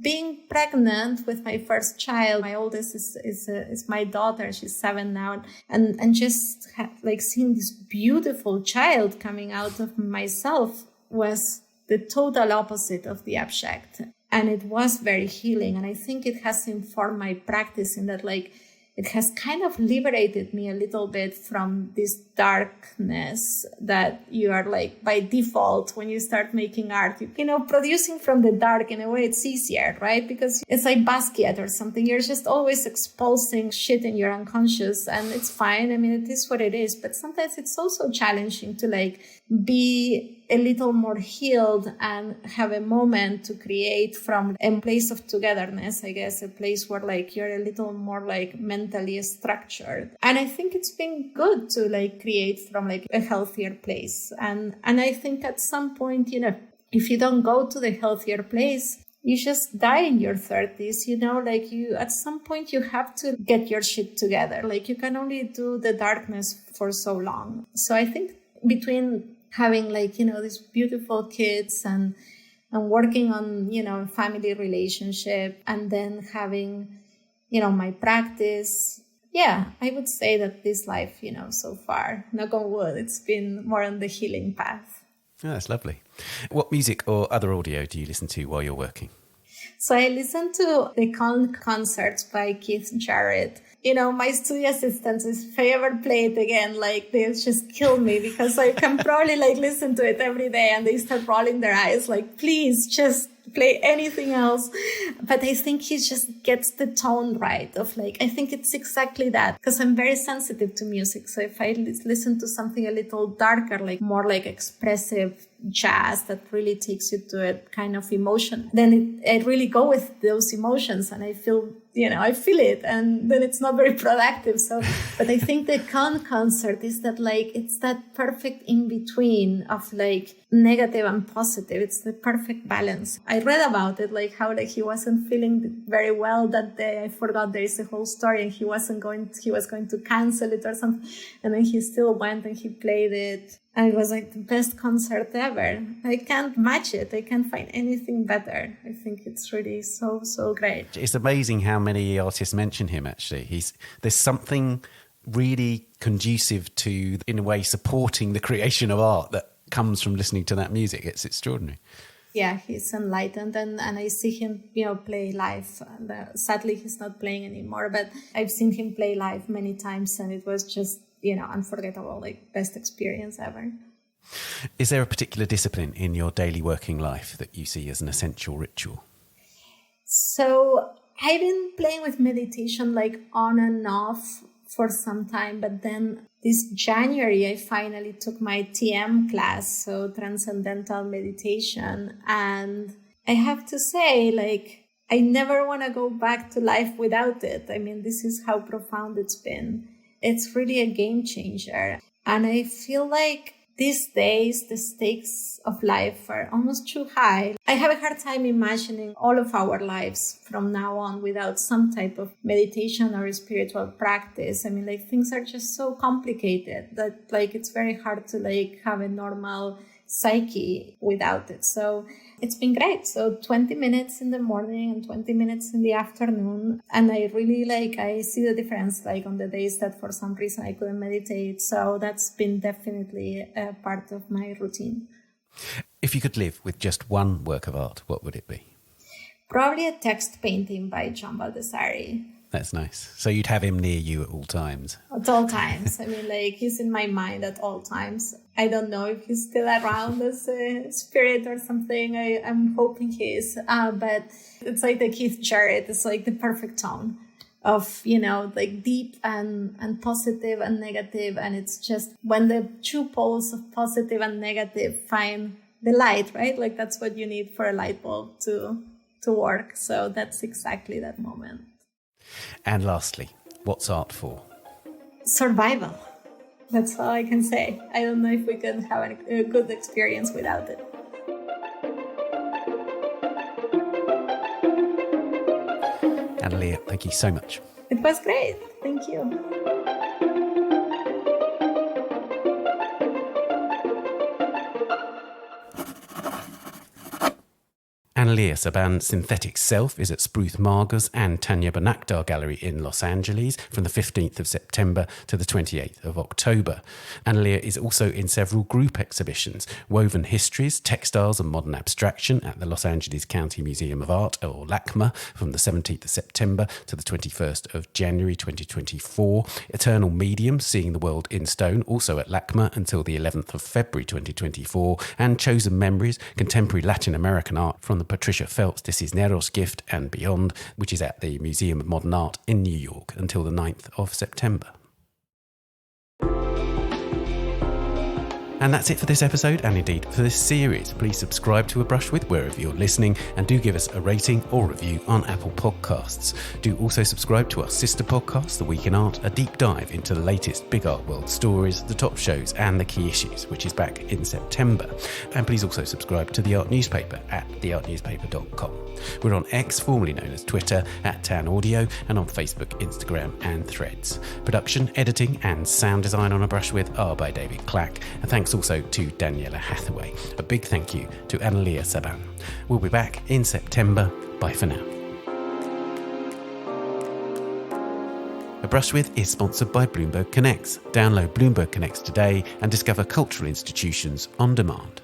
being pregnant with my first child, my oldest is my daughter. She's 7 now. And just like seeing this beautiful child coming out of myself was the total opposite of the abject. And it was very healing. And I think it has informed my practice in that, like, it has kind of liberated me a little bit from this darkness that you are like by default when you start making art. Producing from the dark, in a way, it's easier, right? Because it's like Basquiat or something. You're just always exposing shit in your unconscious, and it's fine. I mean, it is what it is. But sometimes it's also challenging to like be a little more healed and have a moment to create from a place of togetherness, I guess, a place where like you're a little more like mentally structured. And I think it's been good to like create from like a healthier place. And I think at some point, if you don't go to the healthier place, you just die in your 30s, like at some point you have to get your shit together. Like you can only do the darkness for so long. So I think between having like, these beautiful kids and working on, a family relationship and then having, my practice. Yeah, I would say that this life, so far, knock on wood, it's been more on the healing path. Oh, that's lovely. What music or other audio do you listen to while you're working? So I listen to the concerts by Keith Jarrett. My studio assistants, if I ever play it again, like they'll just kill me because I can probably like listen to it every day and they start rolling their eyes like, please just play anything else. But I think he just gets the tone right of like, I think it's exactly that because I'm very sensitive to music. So if I listen to something a little darker, like more like expressive jazz that really takes you to a kind of emotion, then I really go with those emotions and I feel it, and then it's not very productive. So, but I think the concert is that like, it's that perfect in between of like negative and positive. It's the perfect balance. I read about it, like how like he wasn't feeling very well that day. I forgot there is a whole story and he was going to cancel it or something. And then he still went and he played it. And it was like the best concert ever. I can't match it. I can't find anything better. I think it's really so, so great. It's amazing how many artists mention him, actually. There's something really conducive to, in a way, supporting the creation of art that comes from listening to that music. It's extraordinary. Yeah, he's enlightened and I see him, play live. Sadly, he's not playing anymore, but I've seen him play live many times and it was just, unforgettable, like best experience ever. Is there a particular discipline in your daily working life that you see as an essential ritual? So I've been playing with meditation like on and off for some time, but then this January, I finally took my TM class, so Transcendental Meditation. And I have to say, like, I never want to go back to life without it. I mean, this is how profound it's been. It's really a game changer. And I feel like these days, the stakes of life are almost too high. I have a hard time imagining all of our lives from now on without some type of meditation or spiritual practice. I mean, like, things are just so complicated that, like, it's very hard to, like, have a normal psyche without it. So it's been great. So 20 minutes in the morning and 20 minutes in the afternoon. And I really I see the difference like on the days that for some reason I couldn't meditate. So that's been definitely a part of my routine. If you could live with just one work of art, what would it be? Probably a text painting by Baldessari. That's nice. So you'd have him near you at all times? At all times. I mean, like, he's in my mind at all times. I don't know if he's still around as a spirit or something. I'm hoping he is. But it's like the Keith Jarrett. It's like the perfect tone of, like deep and positive and negative. And it's just when the two poles of positive and negative find the light, right? Like, that's what you need for a light bulb to work. So that's exactly that moment. And lastly, what's art for? Survival. That's all I can say. I don't know if we can have a good experience without it. Analia, thank you so much. It was great. Thank you. Analia Saban Synthetic Self is at Spruce Margers and Tanya Bonakdar Gallery in Los Angeles from the 15th of September to the 28th of October. Analia is also in several group exhibitions, Woven Histories, Textiles and Modern Abstraction at the Los Angeles County Museum of Art, or LACMA, from the 17th of September to the 21st of January 2024. Eternal Medium, Seeing the World in Stone, also at LACMA until the 11th of February 2024. And Chosen Memories, Contemporary Latin American Art from the Patricia Phelps de Cisneros Gift and Beyond, which is at the Museum of Modern Art in New York until the 9th of September. And that's it for this episode, and indeed for this series. Please subscribe to A Brush With wherever you're listening, and do give us a rating or review on Apple Podcasts. Do also subscribe to our sister podcast, The Week in Art, a deep dive into the latest big art world stories, the top shows and the key issues, which is back in September. And please also subscribe to The Art Newspaper at theartnewspaper.com. We're on X, formerly known as Twitter, at Tan Audio, and on Facebook, Instagram and Threads. Production, editing and sound design on A Brush With are by David Clack, and thanks also to Daniela Hathaway. A big thank you to Analia Saban. We'll be back in September. Bye for now. A Brush With is sponsored by Bloomberg Connects. Download Bloomberg Connects today and discover cultural institutions on demand.